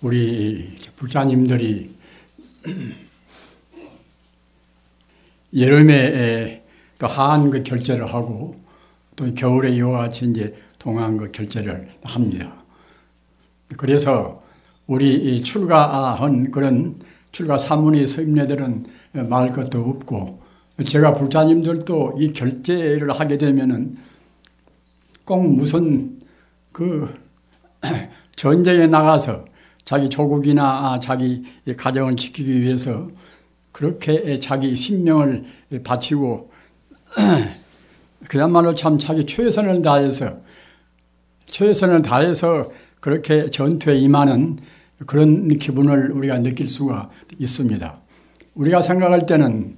우리 불자님들이 여름에 또 하한 그 결제를 하고 또 겨울에 이와 같이 이제 동안 그 결제를 합니다. 그래서 우리 출가한 그런 출가 사문의 서임례들은 말할 것도 없고, 제가 불자님들도 이 결제를 하게 되면은 꼭 무슨 그 전쟁에 나가서 자기 조국이나 자기 가정을 지키기 위해서 그렇게 자기 신명을 바치고 그야말로 참 자기 최선을 다해서 그렇게 전투에 임하는 그런 기분을 우리가 느낄 수가 있습니다. 우리가 생각할 때는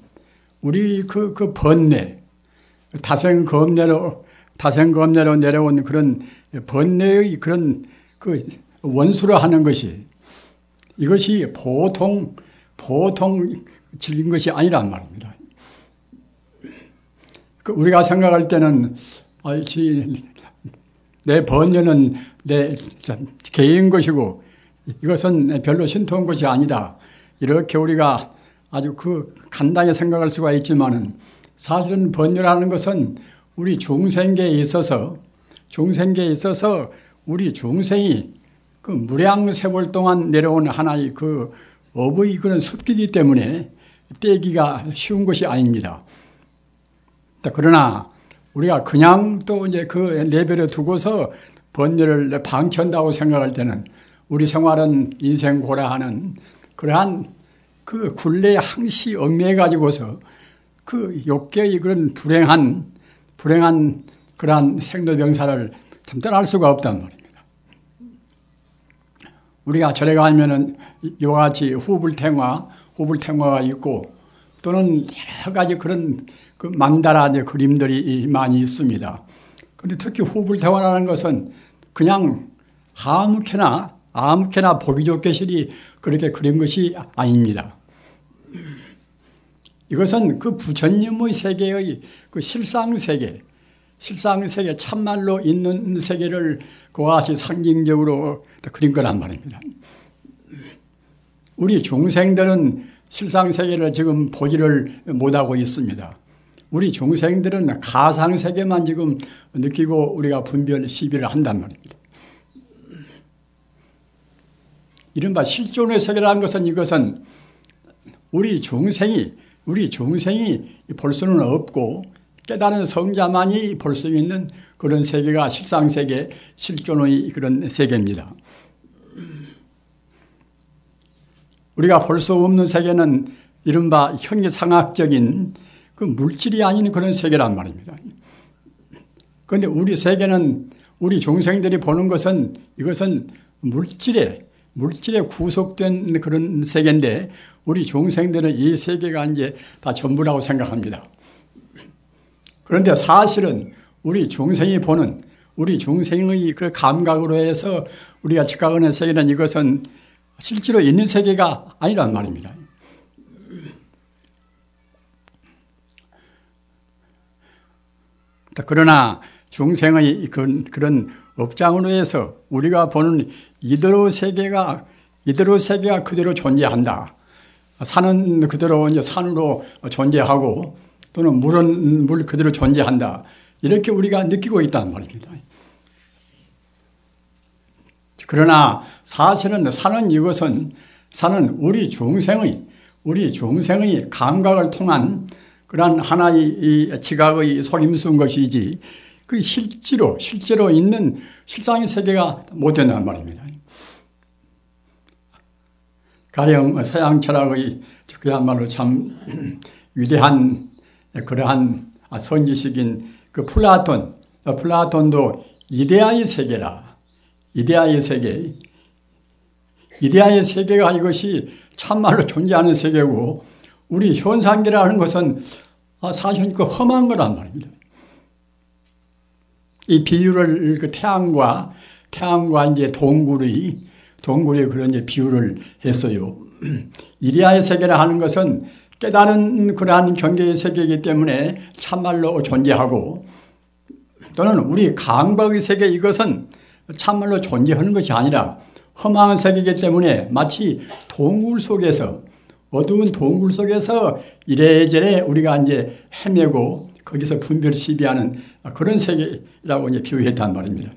우리 그 번뇌, 다생검내로 내려온 그런 번뇌의 그런 그 원수로 하는 것이, 이것이 보통 즐긴 것이 아니란 말입니다. 우리가 생각할 때는 내 번뇌는 내 개인 것이고 이것은 별로 신통한 것이 아니다, 이렇게 우리가 아주 그 간단히 생각할 수가 있지만은, 사실은 번뇌라는 것은 우리 중생계에 있어서 우리 중생이 그 무량세월 동안 내려온 하나의 그 업의 그런 습기이기 때문에 떼기가 쉬운 것이 아닙니다. 그러나 우리가 그냥 또 이제 그 내버려 두고서 번뇌를 방치한다고 생각할 때는 우리 생활은 인생고라하는 그러한 그 굴레에 항시 얽매여 가지고서 그 욕계의 그런 불행한 그러한 생로병사를 참 떠날 수가 없단 말입니다. 우리가 절에 가면은 이와 같이 후불탱화가 있고, 또는 여러 가지 그런 그 만다라 그림들이 많이 있습니다. 그런데 특히 후불탱화라는 것은 그냥 아무렇게나 보기 좋게 실이 그렇게 그린 것이 아닙니다. 이것은 그 부처님의 세계의 그 실상세계, 참말로 있는 세계를 그와 같이 상징적으로 그린 거란 말입니다. 우리 중생들은 실상세계를 지금 보지를 못하고 있습니다. 우리 중생들은 가상세계만 지금 느끼고 우리가 분별, 시비를 한단 말입니다. 이른바 실존의 세계라는 것은, 이것은 우리 중생이 볼 수는 없고 깨달은 성자만이 볼 수 있는 그런 세계가 실상세계, 실존의 그런 세계입니다. 우리가 볼 수 없는 세계는 이른바 현기상학적인 그 물질이 아닌 그런 세계란 말입니다. 그런데 우리 세계는, 우리 중생들이 보는 것은, 이것은 물질에 구속된 그런 세계인데, 우리 중생들은 이 세계가 이제 다 전부라고 생각합니다. 그런데 사실은 우리 중생이 보는, 우리 중생의 그 감각으로 해서 우리가 직각하는 세계는, 이것은 실제로 있는 세계가 아니란 말입니다. 그러나 중생의 그런 업장으로 해서 우리가 보는 이대로 세계가 그대로 존재한다. 산은 그대로 이제 산으로 존재하고, 또는 물은 물 그대로 존재한다, 이렇게 우리가 느끼고 있다는 말입니다. 그러나 사실은 산은 우리 중생의 감각을 통한 그러한 하나의 지각의 속임수인 것이지, 그 실제로 있는 실상의 세계가 못 된다는 말입니다. 가령 서양 철학의 그야말로 참 위대한 그러한 선지식인 그 플라톤도 이데아의 세계라. 이데아의 세계가 이것이 참말로 존재하는 세계고, 우리 현상계라는 것은 사실 그 험한 거란 말입니다. 이 비유를 그 태양과 이제 동굴의 그런 이제 비유를 했어요. 이데아의 세계라 하는 것은 깨달은 그러한 경계의 세계이기 때문에 참말로 존재하고, 또는 우리 감각의 세계, 이것은 참말로 존재하는 것이 아니라 험한 세계이기 때문에 마치 동굴 속에서, 어두운 동굴 속에서 이래저래 우리가 이제 헤매고 거기서 분별 시비하는 그런 세계라고 이제 비유했단 말입니다.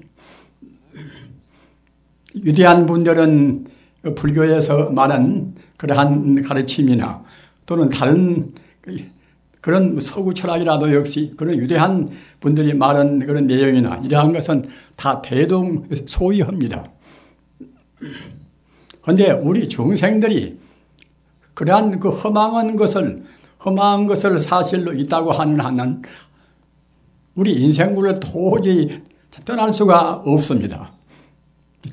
위대한 분들은 불교에서 말한 그러한 가르침이나 또는 다른 그런 서구 철학이라도 역시 그런 위대한 분들이 말한 그런 내용이나 이러한 것은 다 대동소이합니다. 그런데 우리 중생들이 그러한 그 험한 것을 사실로 있다고 하는 한은 우리 인생구를 도저히 떠날 수가 없습니다.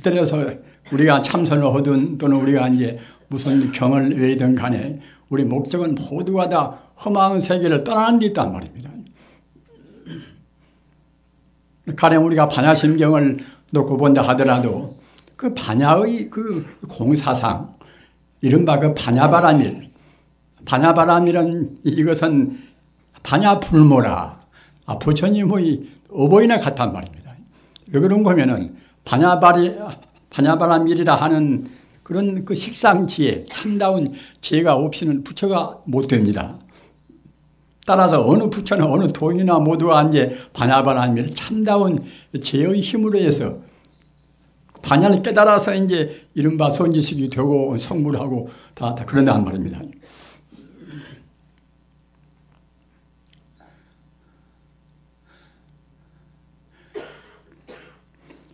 그래서 우리가 참선을 하든 또는 우리가 이제 무슨 경을 외든 간에 우리 목적은 모두가 다 험한 세계를 떠나는 데 있단 말입니다. 가령 우리가 반야심경을 놓고 본다 하더라도 그 반야의 그 공사상, 이른바 그 반야바라밀, 반야바라밀은 이것은 반야불모라, 부처님의 어버이나 같단 말입니다. 왜 그런가 하면은 반야바라밀이라 하는 그런 그 식상지혜, 참다운 지혜가 없이는 부처가 못 됩니다. 따라서 어느 부처나 어느 도인이나 모두가 이제 반야바라밀, 참다운 지혜의 힘으로 해서 반야를 깨달아서 이제 이른바 선지식이 되고 성불하고 다 그런단 말입니다.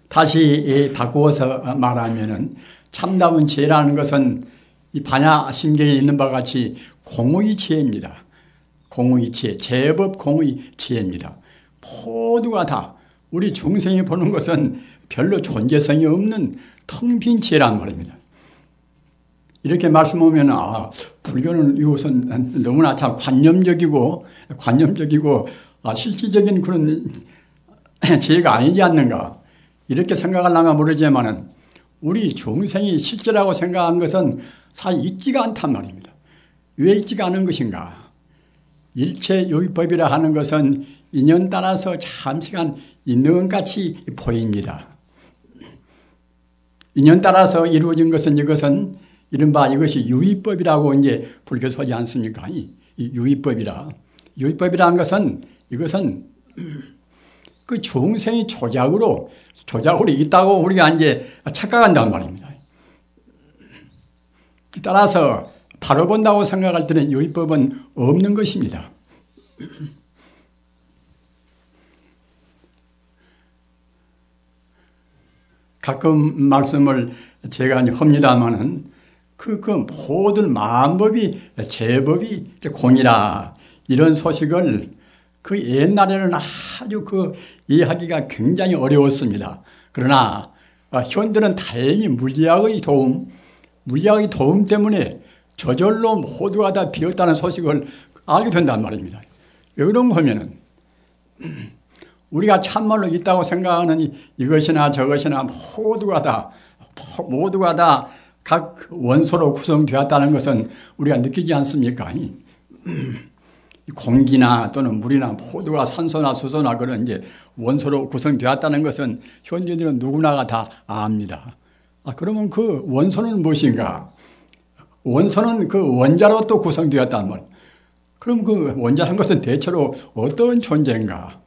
다시 바꾸어서 말하면은 참다운 지혜라는 것은 이 반야심경에 있는 바와 같이 공의 지혜입니다. 공의 지혜, 제법 공의 지혜입니다. 모두가 다 우리 중생이 보는 것은 별로 존재성이 없는 텅 빈 지혜란 말입니다. 이렇게 말씀하면 불교는 이것은 너무나 참 관념적이고 실질적인 그런 지혜가 아니지 않는가 이렇게 생각하려면 모르지만은 우리 중생이 실제라고 생각한 것은 사실 있지가 않단 말입니다. 왜 있지가 않은 것인가? 일체 요의법이라 하는 것은 인연 따라서 잠시간 있는 것 같이 보입니다. 인연 따라서 이루어진 것은 이것은 이른바 이것이 유의법이라고 이제 불교에서 하지 않습니까? 이 유의법이라. 유의법이라는 것은 이것은 그 중생이 조작으로 있다고 우리가 이제 착각한단 말입니다. 따라서 바로 본다고 생각할 때는 유의법은 없는 것입니다. 가끔 말씀을 제가 합니다마는 그 모든 만법이 제법이 공이라 이런 소식을 그 옛날에는 아주 이해하기가 굉장히 어려웠습니다. 그러나 현대는 다행히 물리학의 도움 때문에 저절로 모두가 다 비었다는 소식을 알게 된단 말입니다. 왜 그런가 하면은 우리가 참말로 있다고 생각하는 이것이나 저것이나 모두가 다 각 원소로 구성되었다는 것은 우리가 느끼지 않습니까? 공기나 또는 물이나 모두가 산소나 수소나 그런 이제 원소로 구성되었다는 것은 현재인들은 누구나가 다 압니다. 그러면 그 원소는 무엇인가? 원소는 그 원자로 또 구성되었단 말이에요. 그럼 그 원자란 것은 대체로 어떤 존재인가?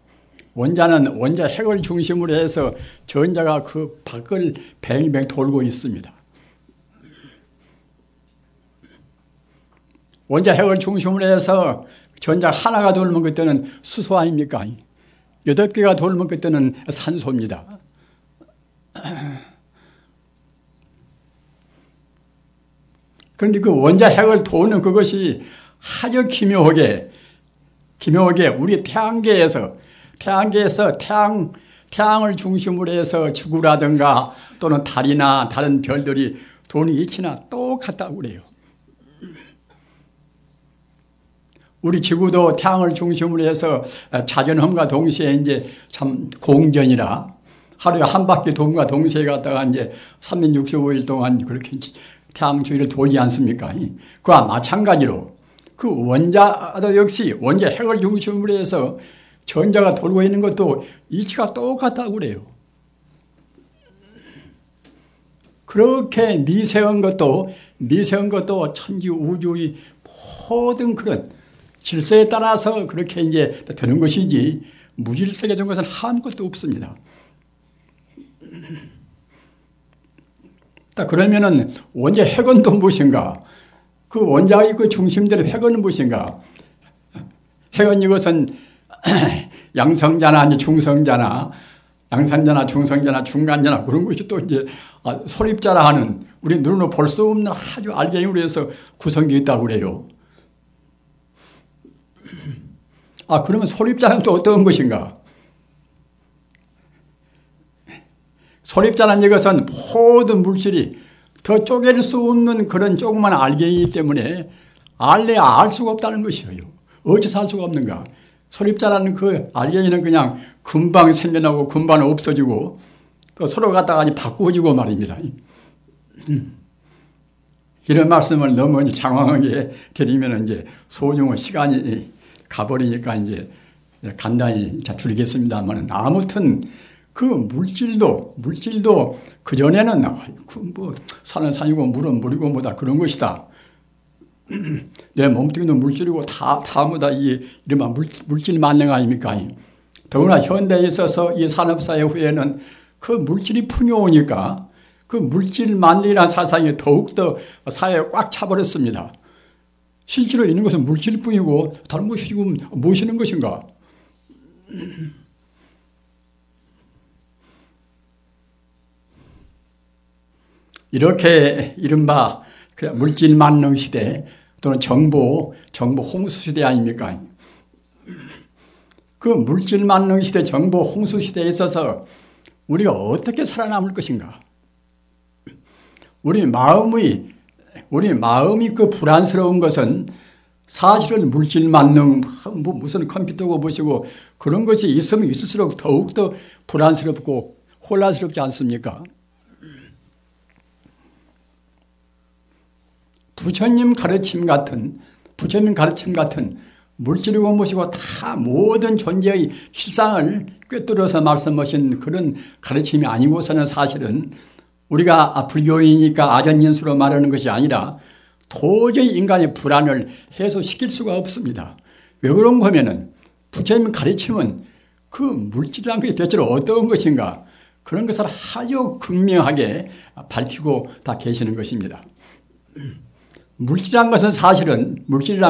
원자는 원자 핵을 중심으로 해서 전자가 그 밖을 뱅뱅 돌고 있습니다. 원자 핵을 중심으로 해서 전자 하나가 돌면 그때는 수소 아닙니까? 8개가 돌면 그때는 산소입니다. 그런데 그 원자 핵을 도는 그것이 아주 기묘하게 우리 태양계에서 태양을 중심으로 해서 지구라든가 또는 달이나 다른 별들이 도는 이치나 똑같다고 그래요. 우리 지구도 태양을 중심으로 해서 자전함과 동시에 이제 참 공전이라 하루에 한 바퀴 돈과 동시에 갔다가 이제 365일 동안 그렇게 태양 주위를 돌지 않습니까? 그와 마찬가지로 그 원자도 역시 원자 핵을 중심으로 해서 전자가 돌고 있는 것도 이치가 똑같다고 그래요. 그렇게 미세한 것도 천지 우주의 모든 그런 질서에 따라서 그렇게 이제 되는 것이지 무질서하게 된 것은 아무것도 없습니다. 그러면은 원자 핵은또 무엇인가? 그 원자의 그 중심들의 핵은 무엇인가? 핵은 이것은 양성자나 아니 중성자나 양산자나 중성자나 중간자나 그런 것이 또 이제 소립자라 하는 우리 눈으로 볼 수 없는 아주 알갱이로 해서 구성되어 있다고 그래요. 그러면 소립자는 또 어떤 것인가? 소립자라는 이것은 모든 물질이 더 쪼갤 수 없는 그런 조그만 알갱이이기 때문에 알래야 알 수가 없다는 것이에요. 어째서 알 수가 없는가? 소립자라는 그 알갱이는 그냥 금방 생겨나고 금방 없어지고 또 서로 갖다가 바꾸어지고 말입니다. 이런 말씀을 너무 장황하게 드리면 이제 소중한 시간이 가버리니까 이제 간단히 줄이겠습니다만 아무튼 그 물질도 그전에는 뭐 산은 산이고 물은 물이고 뭐다 그런 것이다. 내 몸뚱이도 물질이고 다 뭐다 이른바 물질 만능 아닙니까? 더구나 현대에 있어서 이 산업사회 후에는 그 물질이 풍요하니까 그 물질 만능이라는 사상이 더욱더 사회에 꽉 차버렸습니다. 실제로 있는 것은 물질뿐이고 다른 것이 지금 무엇이는 것인가? 이렇게 이른바 물질 만능 시대 또는 정보 홍수 시대 아닙니까? 그 물질 만능 시대, 정보 홍수 시대에 있어서 우리가 어떻게 살아남을 것인가? 우리 마음이 그 불안스러운 것은 사실은 물질 만능, 무슨 컴퓨터고 보시고 그런 것이 있으면 있을수록 더욱더 불안스럽고 혼란스럽지 않습니까? 부처님 가르침 같은 물질이고 무엇이고 다 모든 존재의 실상을 꿰뚫어서 말씀하신 그런 가르침이 아니고서는 사실은 우리가 불교인이니까 아전인수로 말하는 것이 아니라 도저히 인간의 불안을 해소시킬 수가 없습니다. 왜 그런가 하면은 부처님 가르침은 그 물질이란 것이 대체로 어떤 것인가 그런 것을 아주 극명하게 밝히고 다 계시는 것입니다. 물질이란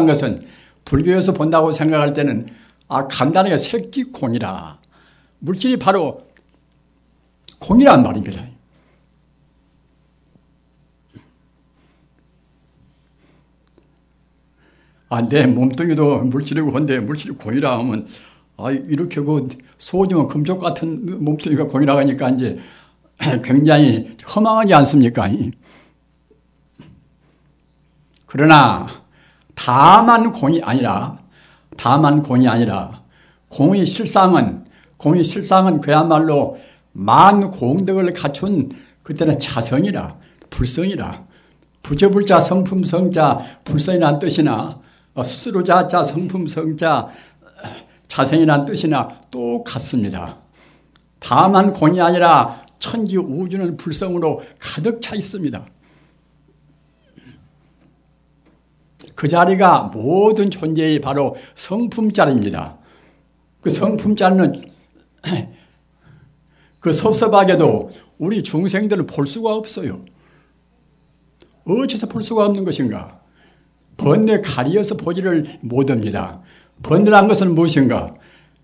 것은 불교에서 본다고 생각할 때는 간단하게 색지공이라 물질이 바로 공이란 말입니다. 내 몸뚱이도 물질이고 한데 물질이 공이라 하면 이렇게 그 소중한 금쪽 같은 몸뚱이가 공이라 하니까 이제 굉장히 허망하지 않습니까? 그러나 다만 공이 아니라 공의 실상은 그야말로 만 공덕을 갖춘 그때는 자성이라 불성이라 부처불자 성품성자 불성이라는 뜻이나 스스로자자 성품성자 자성이라는 뜻이나 똑같습니다. 다만 공이 아니라 천지 우주는 불성으로 가득 차 있습니다. 그 자리가 모든 존재의 바로 성품자리입니다. 그 성품자리는 그 섭섭하게도 우리 중생들은 볼 수가 없어요. 어째서 볼 수가 없는 것인가? 번뇌 가리어서 보지를 못합니다. 번뇌란 것은 무엇인가?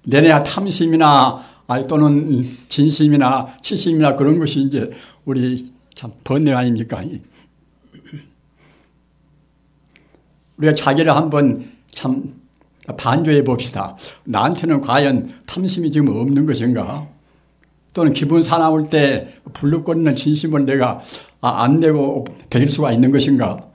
내내 탐심이나 또는 진심이나 치심이나 그런 것이 이제 우리 참 번뇌 아닙니까? 우리가 자기를 한번 참 반조해 봅시다. 나한테는 과연 탐심이 지금 없는 것인가? 또는 기분 사나울 때 불룩거리는 진심을 내가 안 내고 베길 수가 있는 것인가?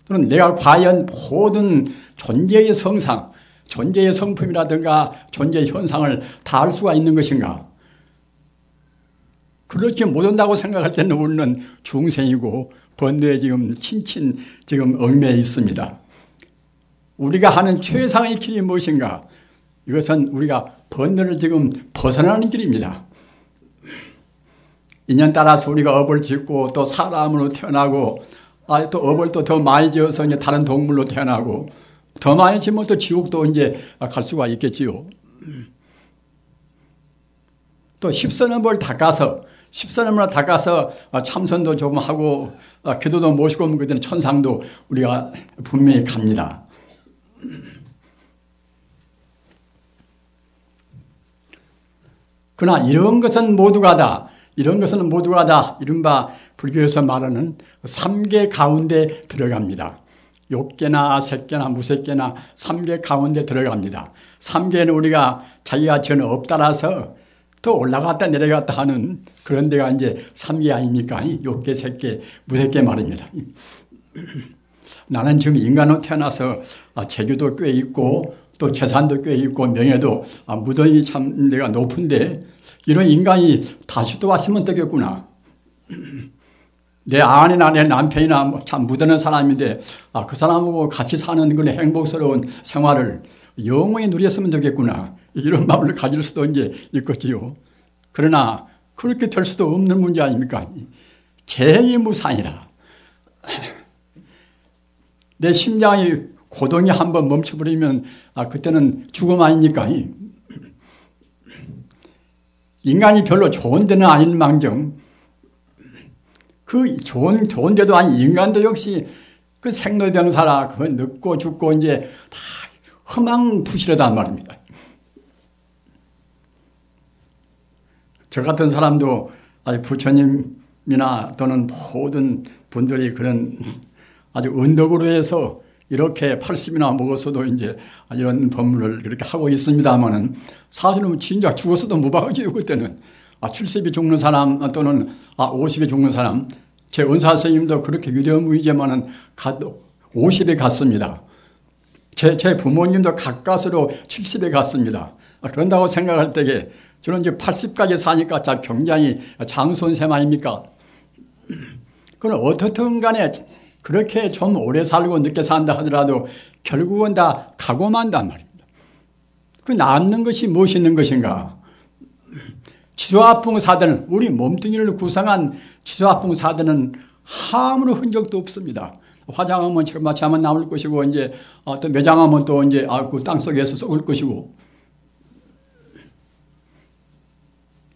또는 내가 과연 모든 존재의 성상, 존재의 성품이라든가 존재의 현상을 다 알 수가 있는 것인가? 그렇게 못한다고 생각할 때는 우리는 중생이고 번뇌에 지금 지금 얽매여 있습니다. 우리가 하는 최상의 길이 무엇인가? 이것은 우리가 번뇌를 지금 벗어나는 길입니다. 인연 따라서 우리가 업을 짓고 또 사람으로 태어나고 또 업을 또 더 많이 지어서 이제 다른 동물로 태어나고 더 많이 지면 또 지옥도 이제 갈 수가 있겠지요. 또 십선업을 닦아서 참선도 좀 하고 기도도 모시고 오면 그때는 천상도 우리가 분명히 갑니다. 그러나 이런 것은 모두가 다 이른바 불교에서 말하는 3계 가운데 들어갑니다. 욕계나 색계나 무색계나 3계 가운데 들어갑니다. 3계는 우리가 자기가 지은 업 따라서 더 올라갔다 내려갔다 하는 그런 데가 이제 3계 아닙니까? 욕계, 색계, 무색계 말입니다. 나는 지금 인간으로 태어나서 재주도 꽤 있고 또 재산도 꽤 있고 명예도 무던히 참 내가 높은데 이런 인간이 다시 또 왔으면 되겠구나. 내 아내나 내 남편이나 참 무던한 사람인데 그 사람하고 같이 사는 그런 행복스러운 생활을 영원히 누렸으면 되겠구나. 이런 마음을 가질 수도 이제 있겠지요. 그러나 그렇게 될 수도 없는 문제 아닙니까? 재행이 무상이라. 내 심장이 고동이 한번 멈춰버리면 그때는 죽음 아닙니까? 인간이 별로 좋은 데는 아닌 망정 그 좋은 데도 아닌 인간도 역시 그 생로병사라 그 늙고 죽고 이제 다 허망부실하단 말입니다. 저 같은 사람도 부처님이나 또는 모든 분들이 그런 아주 은덕으로 해서 이렇게 80이나 먹었어도 이제 이런 법문을 그렇게 하고 있습니다만은 사실은 진작 죽었어도 무방하지요. 그때는 70이 죽는 사람 또는 50이 죽는 사람 제 은사 선생님도 그렇게 유대무이지만은 50에 갔습니다. 제 부모님도 가까스로 70에 갔습니다. 그런다고 생각할 때에 저는 이제 80까지 사니까 굉장히 장손셈 아닙니까? 그건 어떻든 간에 그렇게 좀 오래 살고 늦게 산다 하더라도 결국은 다 가고 만단 말입니다. 그 남는 것이 무엇이 있는 것인가? 지조화풍사대는 우리 몸뚱이를 구성한 지조화풍사대는 아무런 흔적도 없습니다. 화장하면 마치 하면 남을 것이고 이제 또 매장하면 또 이제 그 땅속에서 썩을 것이고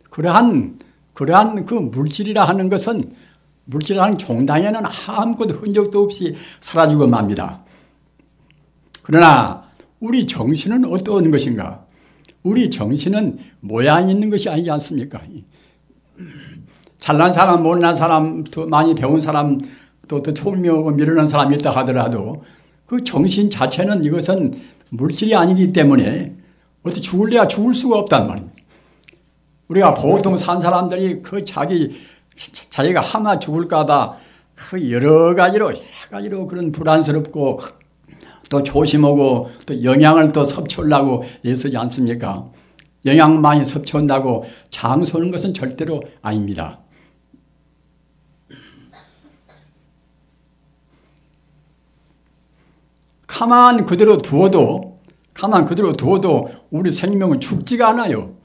그러한 그 물질이라 하는 것은 물질이라는 종당에는 아무것도 흔적도 없이 사라지고 맙니다. 그러나 우리 정신은 어떤 것인가? 우리 정신은 모양 있는 것이 아니지 않습니까? 잘난 사람, 못난 사람, 더 많이 배운 사람, 또 총명하고 미련한 사람이 있다 하더라도 그 정신 자체는 이것은 물질이 아니기 때문에 어떻게 죽을래야 죽을 수가 없단 말입니다. 우리가 보통 산 사람들이 그 자기가 하나 죽을까봐 그 여러 가지로 그런 불안스럽고 또 조심하고 또 영양을 또 섭취하려고 애쓰지 않습니까? 영양 많이 섭취한다고 장수하는 것은 절대로 아닙니다. 가만 그대로 두어도 우리 생명은 죽지가 않아요.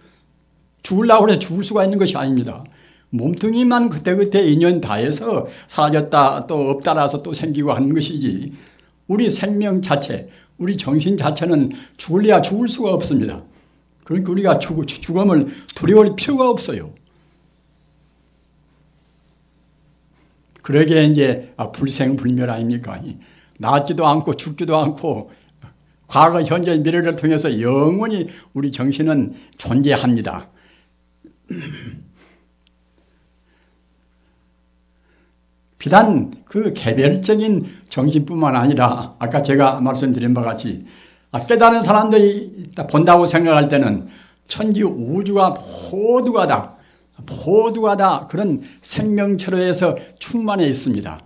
죽으려고 해서 죽을 수가 있는 것이 아닙니다. 몸뚱이만 그때그때 인연 다해서 사라졌다 또 없다라서 또 생기고 하는 것이지 우리 생명 자체, 우리 정신 자체는 죽을래야 죽을 수가 없습니다. 그러니까 우리가 죽음을 두려워할 필요가 없어요. 그러기에 이제 불생불멸 아닙니까? 낫지도 않고 죽지도 않고 과거, 현재, 미래를 통해서 영원히 우리 정신은 존재합니다. 비단 그 개별적인 정신뿐만 아니라 아까 제가 말씀드린 바와 같이 깨달은 사람들이 본다고 생각할 때는 천지 우주가 모두가 다 그런 생명체로에서 충만해 있습니다.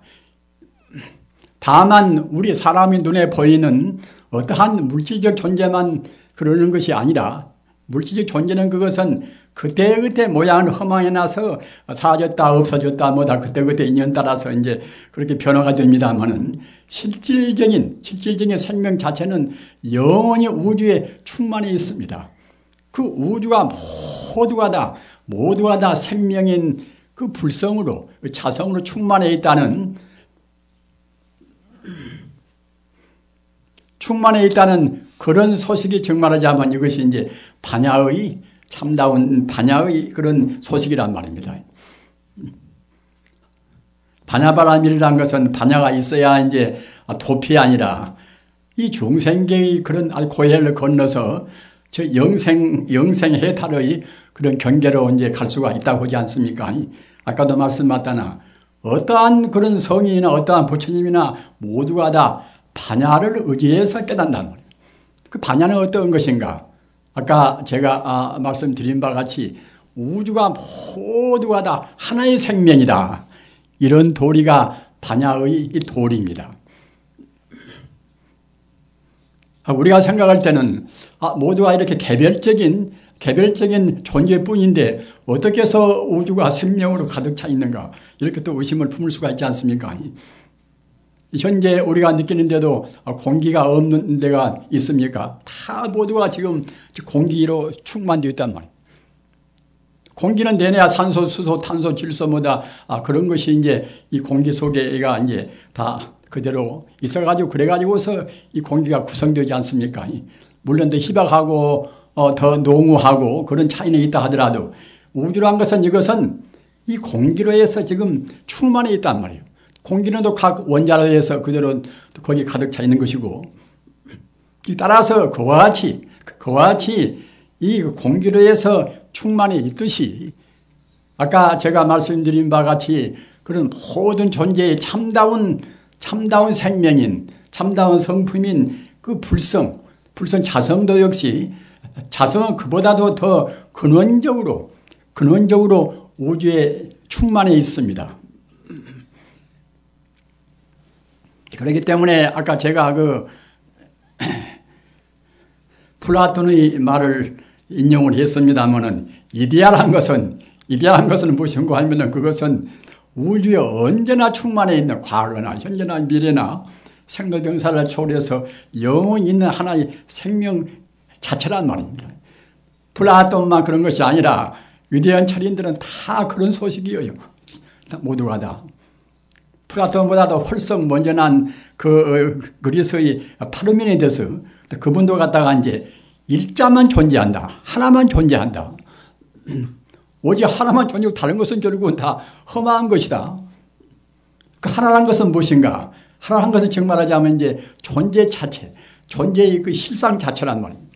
다만 우리 사람이 눈에 보이는 어떠한 물질적 존재만 그러는 것이 아니라 물질적 존재는 그것은 그때그때 모양을 허망해놔서 사라졌다 없어졌다 뭐다 그때그때 인연 따라서 이제 그렇게 변화가 됩니다만은 실질적인 생명 자체는 영원히 우주에 충만해 있습니다. 그 우주가 모두가 다 생명인 그 불성으로, 그 자성으로 충만해 있다는 그런 소식이 정말하자면 이것이 이제 반야의 참다운 반야의 그런 소식이란 말입니다. 반야바라밀이라는 것은 반야가 있어야 이제 도피 아니라 이 중생계의 그런 고해를 건너서 저 영생해탈의 그런 경계로 이제 갈 수가 있다고 하지 않습니까? 아까도 말씀하셨다나 어떠한 그런 성인이나 어떠한 부처님이나 모두가 다 반야를 의지해서 깨닫는단 말이에요. 그 반야는 어떤 것인가? 아까 제가 말씀드린 바와 같이 우주가 모두가 다 하나의 생명이다. 이런 도리가 반야의 도리입니다. 우리가 생각할 때는 모두가 이렇게 개별적인 존재뿐인데 어떻게 해서 우주가 생명으로 가득 차 있는가 이렇게 또 의심을 품을 수가 있지 않습니까? 현재 우리가 느끼는데도 공기가 없는 데가 있습니까? 다 모두가 지금 공기로 충만되어 있단 말이에요. 공기는 내내야 산소, 수소, 탄소, 질소 뭐다 그런 것이 이제 이 공기 속에가 이제 다 그대로 있어가지고 그래가지고서 이 공기가 구성되지 않습니까? 물론 더 희박하고 더 농후하고 그런 차이는 있다 하더라도 우주란 것은 이것은 이 공기로 해서 지금 충만해 있단 말이에요. 공기는 또 각 원자로 해서 그대로 거기 가득 차 있는 것이고 따라서 그와 같이 이 공기로 해서 충만해 있듯이 아까 제가 말씀드린 바와 같이 그런 모든 존재의 참다운 생명인 참다운 성품인 그 불성 자성도 역시 자성은 그보다도 더 근원적으로 우주에 충만해 있습니다. 그렇기 때문에 아까 제가 플라톤의 말을 인용을 했습니다만은 이데알한 것은 무엇인가 하면은 그것은 우주에 언제나 충만해 있는 과거나 현재나 미래나 생로병사를 초월해서 영원히 있는 하나의 생명 자체란 말입니다. 플라톤만 그런 것이 아니라 위대한 철인들은 다 그런 소식이에요. 모두가 다. 플라톤보다도 훨씬 먼저 난 그리스의 파르메니데스 그분도 갖다가 이제 일자만 존재한다. 하나만 존재한다. 오직 하나만 존재하고 다른 것은 결국은 다 험한 것이다. 그 하나란 것은 무엇인가? 하나란 것은 정말하자면 이제 존재 자체, 존재의 그 실상 자체란 말입니다.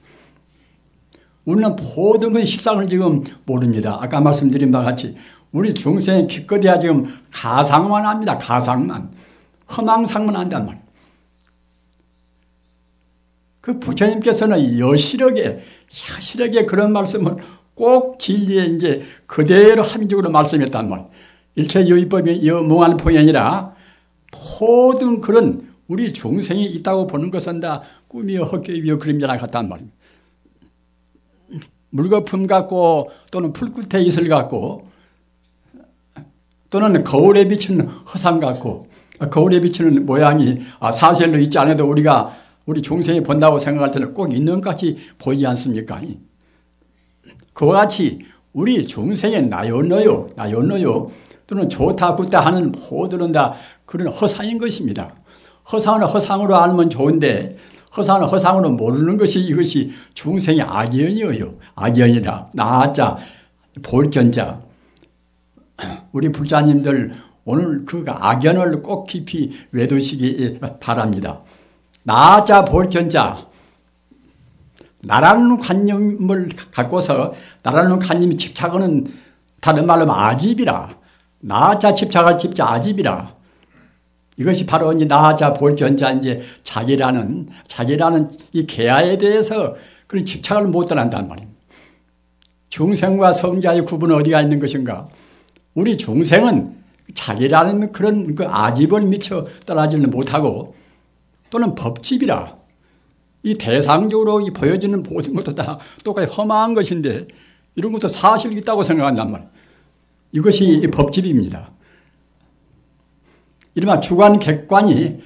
우리는 모든 그 실상을 지금 모릅니다. 아까 말씀드린 바와 같이 우리 중생의 기껏해야 지금 가상만 합니다. 가상만. 허망상만 한단 말이에요. 그 부처님께서는 여실하게 그런 말씀을 꼭 진리에 이제 그대로 합리적으로 말씀했단 말이에요. 일체 여의법이 몽환 포현이라 모든 그런 우리 중생이 있다고 보는 것은 다 꿈이여 헛개이여 그림자나 같단 말입니다. 물거품 같고 또는 풀끝에 이슬 같고 또는 거울에 비치는 허상 같고 거울에 비치는 모양이 사실로 있지 않아도 우리 중생이 본다고 생각할 때는 꼭 있는 것 같이 보이지 않습니까? 그와 같이 우리 중생의 나요너요 또는 좋다 굿다 하는 모두는 다 그런 허상인 것입니다. 허상은 허상으로 알면 좋은데 허상은 허상으로 모르는 것이 이것이 중생의 악연이에요. 악연이라 나자 볼견자 우리 불자님들 오늘 그 악연을 꼭 깊이 외두시기 바랍니다. 나자 볼견자 나라는 관념을 갖고서 나라는 관념이 집착하는 다른 말로 아집이라 나자 집착할 집자 아집이라 이것이 바로 이제 나자 볼견자 이제 자기라는 이 계하에 대해서 그런 집착을 못 떠난단 말입니다. 중생과 성자의 구분은 어디가 있는 것인가? 우리 중생은 자기라는 그런 그 아집을 미처 떠나지는 못하고 또는 법집이라 이 대상적으로 보여지는 모든 것도 다 똑같이 험한 것인데 이런 것도 사실이 있다고 생각한단 말이에요. 이것이 법집입니다. 이른바 주관객관이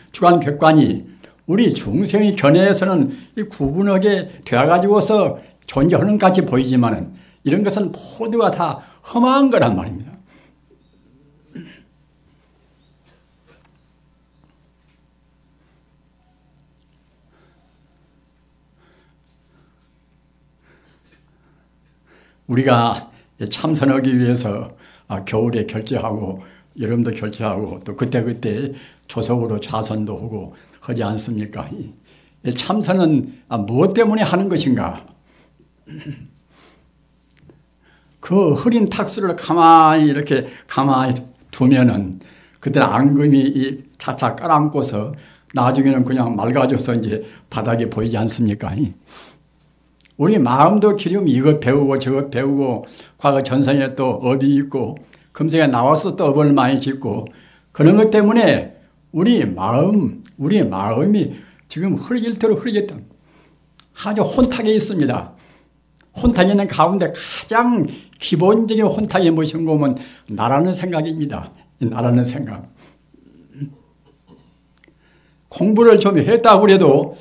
우리 중생의 견해에서는 이 구분하게 되어가지고서 존재하는 것 같이 보이지만은 이런 것은 모두가 다 험한 거란 말입니다. 우리가 참선하기 위해서 겨울에 결제하고 여름도 결제하고 또 그때그때 조석으로 좌선도 하고 하지 않습니까? 참선은 무엇 때문에 하는 것인가? 그 흐린 탁수를 가만히 두면은 그때는 앙금이 차차 깔아앉고서 나중에는 그냥 맑아져서 이제 바닥에 보이지 않습니까? 우리 마음도 기름 이것 배우고 저것 배우고 과거 전생에 또 업이 있고 금생에 나와서 또 업을 많이 짓고 그런 것 때문에 우리 마음이 지금 흐릿도록 흐리겠다. 아주 혼탁에 있습니다. 혼탁에 있는 가운데 가장 기본적인 혼탁이 무엇인가 하면 나라는 생각입니다. 나라는 생각. 공부를 좀 했다고 해도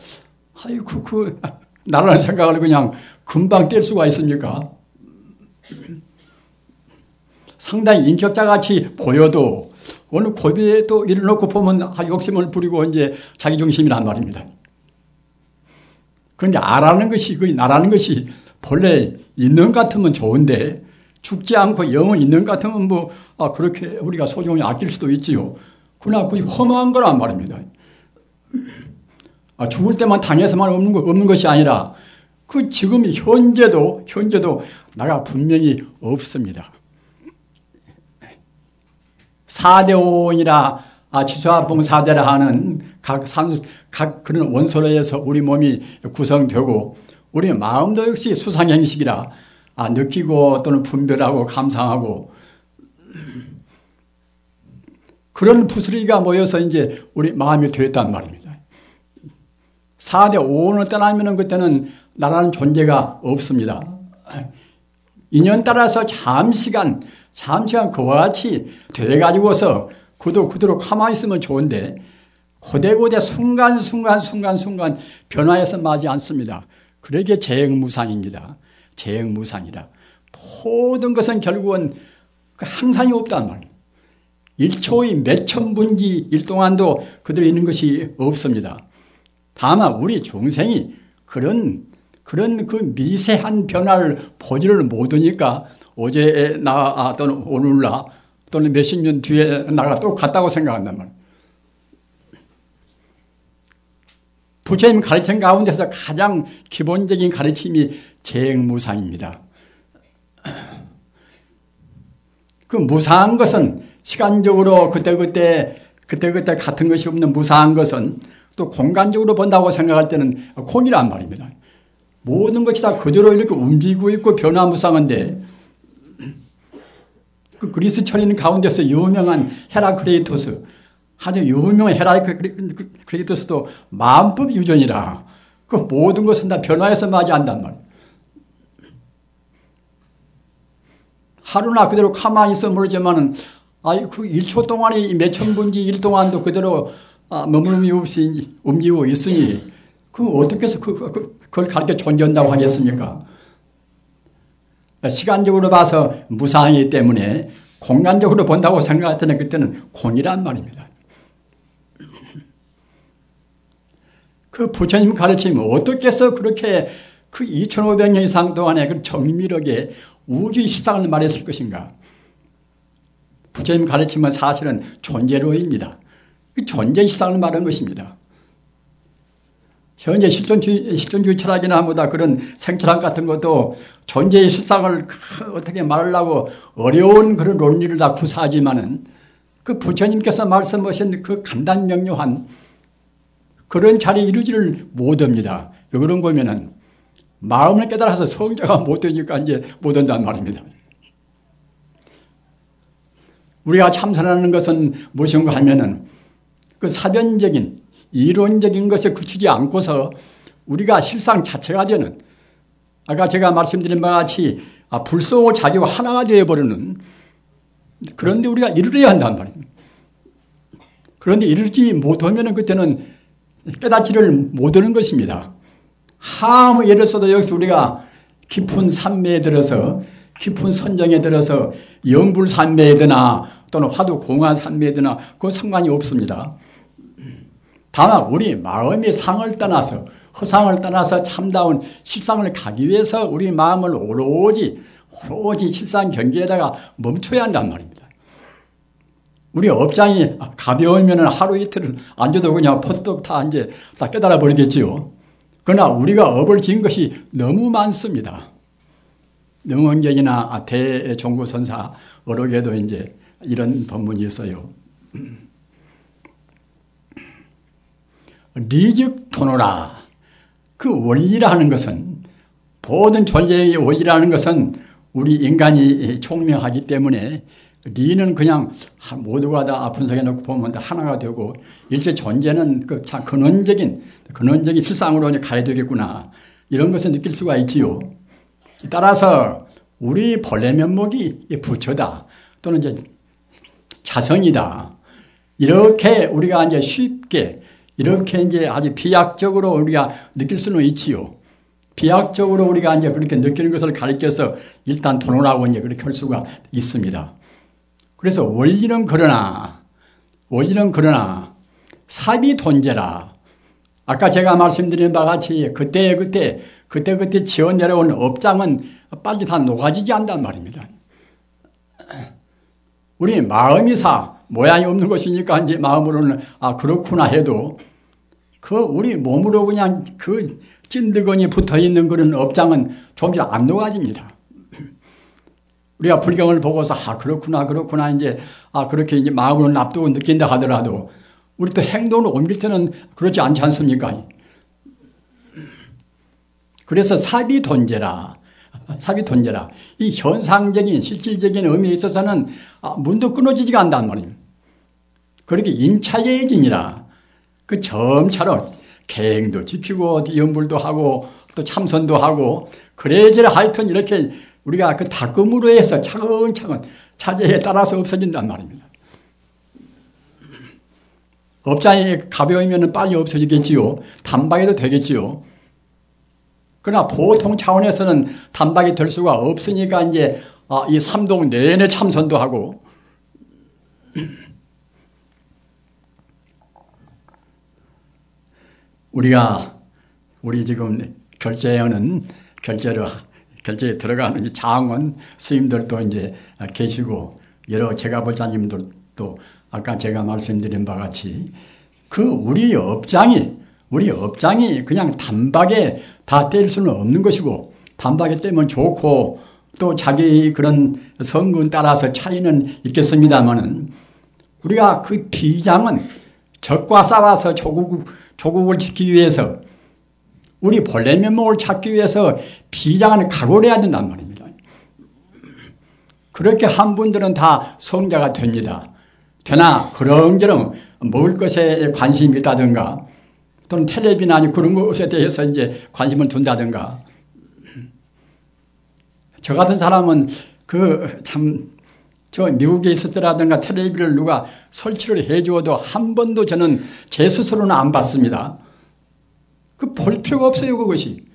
아이고 나라는 생각을 그냥 금방 뗄 수가 있습니까? 상당히 인격자같이 보여도 어느 고비에 또 일어놓고 보면 욕심을 부리고 이제 자기중심이란 말입니다. 그런데 나라는 것이 본래 있는 것 같으면 좋은데 죽지 않고 영은 있는 것 같으면 그렇게 우리가 소중히 아낄 수도 있지요. 그러나 그게 허무한 거란 말입니다. 죽을 때만 당해서만 없는 것이 아니라 그 지금 현재도 나가 분명히 없습니다. 사대오원이라 지수화봉사대라 하는 각 그런 원소로에서 우리 몸이 구성되고 우리 마음도 역시 수상행식이라 느끼고 또는 분별하고 감상하고 그런 부스러기가 모여서 이제 우리 마음이 되었단 말입니다. 4대 5원을 떠나면 그때는 나라는 존재가 없습니다. 인연 따라서 잠시간 그와 같이 돼가지고서 그대로 가만히 있으면 좋은데 고대고대 순간순간 변화해서 마지 않습니다. 그러기에 재행무상입니다. 재행무상이라. 모든 것은 결국은 항상이 없단 말이에요. 1초의 몇천 분기 1 동안도 그대로 있는 것이 없습니다. 다만 우리 중생이 그런 그 미세한 변화를 보지를 못하니까 어제 또는 오늘 또는 몇십 년 뒤에 나가 또 같다고 생각한단 말이에요. 부처님 가르침 가운데서 가장 기본적인 가르침이 재행무상입니다. 그 무상한 것은 시간적으로 그때그때 같은 것이 없는 무상한 것은 또 공간적으로 본다고 생각할 때는空이란 말입니다. 모든 것이 다 그대로 이렇게 움직이고 있고 변화무상한데 그 그리스 철인 가운데서 유명한 헤라크레이토스 아주 유명한 헤라크레이토스도 마음법 유전이라 그 모든 것은 다 변화해서 맞이한단 말이에요. 하루나 그대로 가만히 있어 모르지만은 그 1초 동안에 몇천 분지 1 동안도 그대로 머무름이 없이 움직이고 있으니 어떻게 해서 그걸 가르쳐 존재한다고 하겠습니까? 시간적으로 봐서 무상이기 때문에 공간적으로 본다고 생각할 때는 그때는 공이란 말입니다. 그 부처님 가르침이 어떻게 해서 그렇게 그 2500년 이상 동안에 그 정밀하게 우주의 실상을 말했을 것인가? 부처님 가르침은 사실은 존재로입니다. 그 존재 실상을 말하는 것입니다. 현재 실존주의 철학이나 보다 그런 생철학 같은 것도 존재의 실상을 어떻게 말하려고 어려운 그런 논리를 다 구사하지만은 그 부처님께서 말씀하신 그 간단 명료한 그런 자리에 이루지를 못합니다. 왜 그런 거면은 마음을 깨달아서 성자가 못 되니까 이제 못 한다는 말입니다. 우리가 참선하는 것은 무엇인가 하면은 그 사변적인 이론적인 것에 그치지 않고서 우리가 실상 자체가 되는 아까 제가 말씀드린 바와 같이 불성을 자기와 하나가 되어버리는 그런데 우리가 이르러야 한단 말입니다. 그런데 이르지 못하면 그때는 깨닫지를 못하는 것입니다. 아무 예를 들어서도 여기서 우리가 깊은 산매에 들어서 깊은 선정에 들어서 영불산매에 드나 또는 화두공안 산매에 드나 그건 상관이 없습니다. 다만 우리 마음의 상을 떠나서 허상을 떠나서 참다운 실상을 가기 위해서 우리 마음을 오로지 오로지 실상 경기에다가 멈춰야 한단 말입니다. 우리 업장이 가벼우면 하루 이틀 앉아도 그냥 포떡 다 이제 다 깨달아 버리겠지요. 그러나 우리가 업을 지은 것이 너무 많습니다. 능원경이나 대종고선사 어록에도 이제 이런 법문이 있어요. 리즉토노라. 그 원리라는 것은, 모든 존재의 원리라는 것은 우리 인간이 총명하기 때문에 리는 그냥 모두가 다 분석해 놓고 보면 다 하나가 되고, 일체 존재는 그 참 근원적인 실상으로 이제 가야 되겠구나, 이런 것을 느낄 수가 있지요. 따라서 우리 본래 면목이 부처다 또는 이제 자성이다, 이렇게 우리가 이제 쉽게 이렇게 이제 아주 비약적으로 우리가 느낄 수는 있지요. 비약적으로 우리가 이제 그렇게 느끼는 것을 가리켜서 일단 토론하고 이제 그렇게 할 수가 있습니다. 그래서 원리는 그러나 사비돈제라. 아까 제가 말씀드린 바와 같이 그때 지어 내려온 업장은 빨리 다 녹아지지 않단 말입니다. 우리 마음이 모양이 없는 것이니까 이제 마음으로는 그렇구나 해도 그 우리 몸으로 그냥 그 찐득거니 붙어 있는 그런 업장은 조금씩 안 녹아집니다. 우리가 불경을 보고서 그렇구나 이제 그렇게 이제 마음으로 납두고 느낀다 하더라도 우리 또 행동으로 옮길 때는 그렇지 않지 않습니까? 그래서 사비돈제라. 이 현상적인 실질적인 의미에 있어서는 문도 끊어지지가 않단 말입니다. 그렇게 임차예진이라. 그 점차로 계행도 지키고 염불도 하고 또 참선도 하고 그래저래 하여튼 이렇게 우리가 그 닦음으로 해서 차근차근 차제에 따라서 없어진단 말입니다. 업장이 가벼우면 빨리 없어지겠지요. 단박에도 되겠지요. 그러나 보통 차원에서는 단박이 될 수가 없으니까 이제 이 삼동 내내 참선도 하고 우리 지금 결제에 들어가는 장원 스님들도 이제 계시고 여러 제가볼자님들도 아까 제가 말씀드린 바와 같이 그 우리 업장이 그냥 단박에 다 뗄 수는 없는 것이고 단박에 떼면 좋고 또 자기 그런 성분 따라서 차이는 있겠습니다만은 우리가 그 비장은 적과 싸워서 조국을 지키기 위해서 우리 본래 면목을 찾기 위해서 비장은 각오를 해야 된단 말입니다. 그렇게 한 분들은 다 성자가 됩니다. 되나 그런저런 먹을 것에 관심이 있다든가 또는 텔레비나 그런 것에 대해서 이제 관심을 둔다든가 저 같은 사람은 저 미국에 있었더라든가 텔레비를 누가 설치를 해주어도 한 번도 저는 제 스스로는 안 봤습니다. 그 볼 필요가 없어요, 그것이.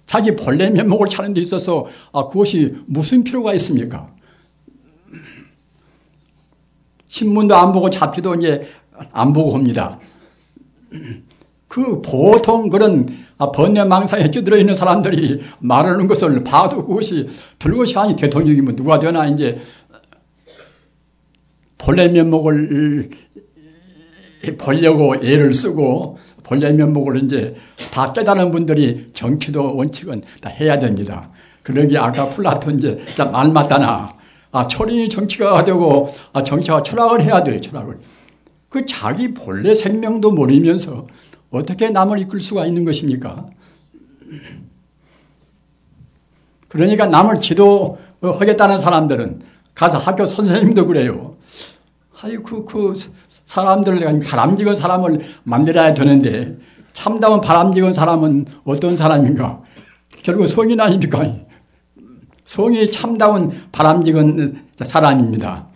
자기 본래 면목을 찾는 데 있어서 그것이 무슨 필요가 있습니까? 신문도 안 보고 잡지도 이제 안 보고 합니다. 그 보통 그런 번뇌망상에 찌들어 있는 사람들이 말하는 것을 봐도 그것이 별것이 아니 대통령이면 누가 되나 이제 본래 면목을 보려고 애를 쓰고 본래 면목을 이제 다 깨달은 분들이 정치도 원칙은 다 해야 됩니다. 그러기 아까 플라톤 이제 말 맞다나 철인이 정치가 되고 정치가 철학을 해야 돼요. 철학을. 그 자기 본래 생명도 모르면서 어떻게 남을 이끌 수가 있는 것입니까? 그러니까 남을 지도하겠다는 사람들은 가서 학교 선생님도 그래요. 아이고 그 사람들 바람직한 사람을 만들어야 되는데 참다운 바람직한 사람은 어떤 사람인가? 결국 성인 아닙니까? 성이 참다운 바람직한 사람입니다.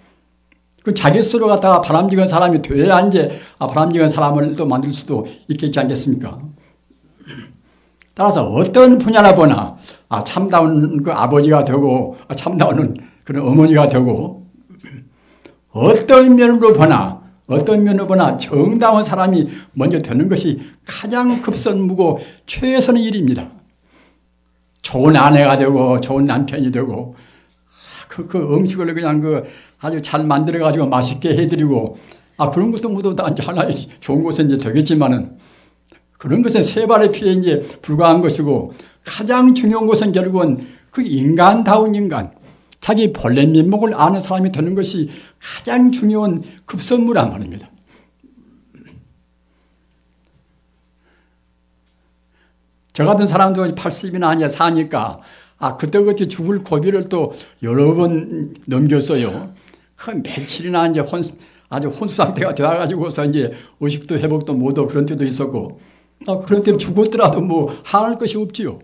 그 자기 스스로 갖다가 바람직한 사람이 돼야 이제 바람직한 사람을 또 만들 수도 있겠지 않겠습니까? 따라서 어떤 분야나 보나 참다운 그 아버지가 되고 참다운 그런 어머니가 되고 어떤 면으로 보나 어떤 면을 보나 정다운 사람이 먼저 되는 것이 가장 급선무고 최선의 일입니다. 좋은 아내가 되고 좋은 남편이 되고 그 음식을 그냥 아주 잘 만들어가지고 맛있게 해드리고 그런 것도 모두 다 이제 하나의 좋은 것은 이제 되겠지만은 그런 것은 세 발의 피에 이제 불과한 것이고 가장 중요한 것은 결국은 그 인간다운 인간, 자기 본래 면목을 아는 사람이 되는 것이 가장 중요한 급선무란 말입니다. 저 같은 사람도 80이나 이제 사니까 그때그때 죽을 고비를 또 여러 번 넘겼어요. 며칠이나 이제 아주 혼수 상태가 되어가지고서 이제 의식도 회복도 못하고 그런 때도 있었고, 그런 때 죽었더라도 뭐 항할 것이 없지요.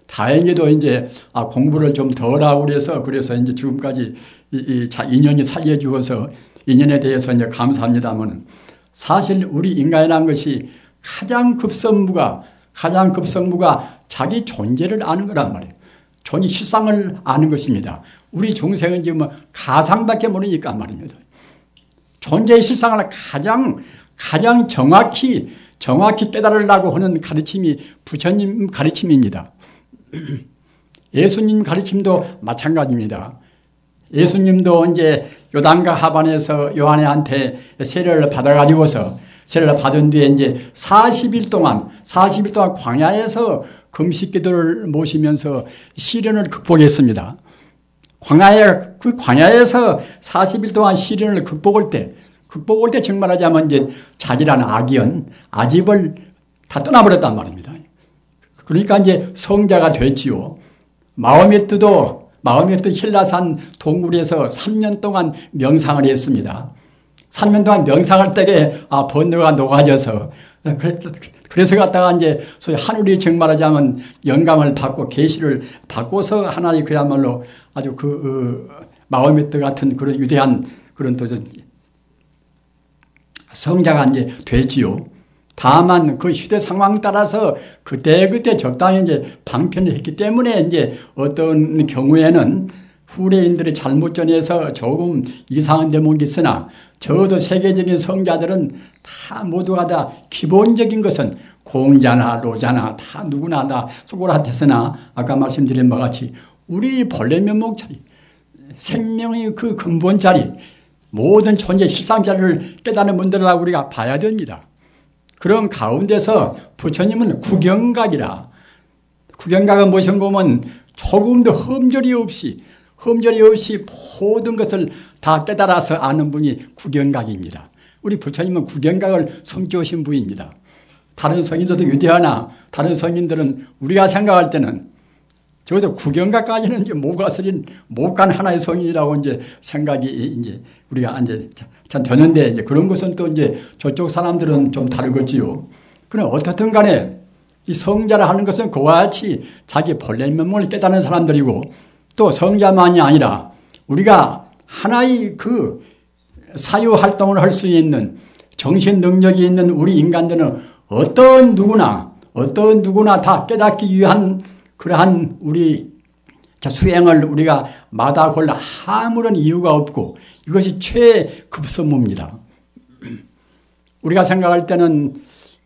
다행히도 이제 공부를 좀 덜 하고 그래서 이제 지금까지 인연이 살려주어서 인연에 대해서 이제 감사합니다만, 사실 우리 인간이라는 것이 가장 급선무가 자기 존재를 아는 거란 말이에요. 존재 실상을 아는 것입니다. 우리 중생은 지금 가상밖에 모르니까 말입니다. 존재의 실상을 가장 정확히 깨달으려고 하는 가르침이 부처님 가르침입니다. 예수님 가르침도 마찬가지입니다. 예수님도 이제 요단강 하반에서 요한한테 세례를 받은 뒤에 이제 40일 동안 광야에서 금식 기도를 모시면서 시련을 극복했습니다. 광야에서 40일 동안 시련을 극복할 때 정말 하자면 이제 자기라는 아집을 다 떠나버렸단 말입니다. 그러니까 이제 성자가 됐지요. 마음의 뜻 힐라산 동굴에서 3년 동안 명상을 했습니다. 3년 동안 명상할 때에 번뇌가 녹아져서 그래서 갔다가 이제 소위 하늘이 정말하자면 영감을 받고 계시를 받고서 하나의 그야말로 아주 마음의 뜻 같은 그런 위대한 그런 또 성자가 이제 되지요. 다만 그 시대 상황 따라서 그때 적당히 이제 방편을 했기 때문에 이제 어떤 경우에는 후래인들이 잘못 전해서 조금 이상한 대목이 있으나 적어도 세계적인 성자들은 다 모두가 다 기본적인 것은 공자나 로자나 다 누구나 다 소크라테스나 아까 말씀드린 바와 같이 우리 본래 면목 자리, 생명의 그 근본 자리, 모든 존재 실상 자리를 깨닫는 분들이라고 우리가 봐야 됩니다. 그런 가운데서 부처님은 구경각이라, 구경각은 무엇인가 보면 조금도 흠결이 없이 모든 것을 다 깨달아서 아는 분이 구경각입니다. 우리 부처님은 구경각을 성취하신 분입니다. 다른 성인들도 위대하나 다른 성인들은 우리가 생각할 때는 적어도 구경각까지는 이제 못 간 하나의 성인이라고 이제 생각이 이제 우리가 이제 참 되는데, 이제 그런 것은 또 이제 저쪽 사람들은 좀 다르겠지요. 그럼 어떻든 간에 이 성자를 하는 것은 그와 같이 자기 본래 면목을 깨닫는 사람들이고, 또 성자만이 아니라 우리가 하나의 그 사유 활동을 할 수 있는 정신 능력이 있는 우리 인간들은 어떤 누구나 다 깨닫기 위한 그러한 우리 수행을 우리가 마다골 아무런 이유가 없고, 이것이 최급선무입니다. 우리가 생각할 때는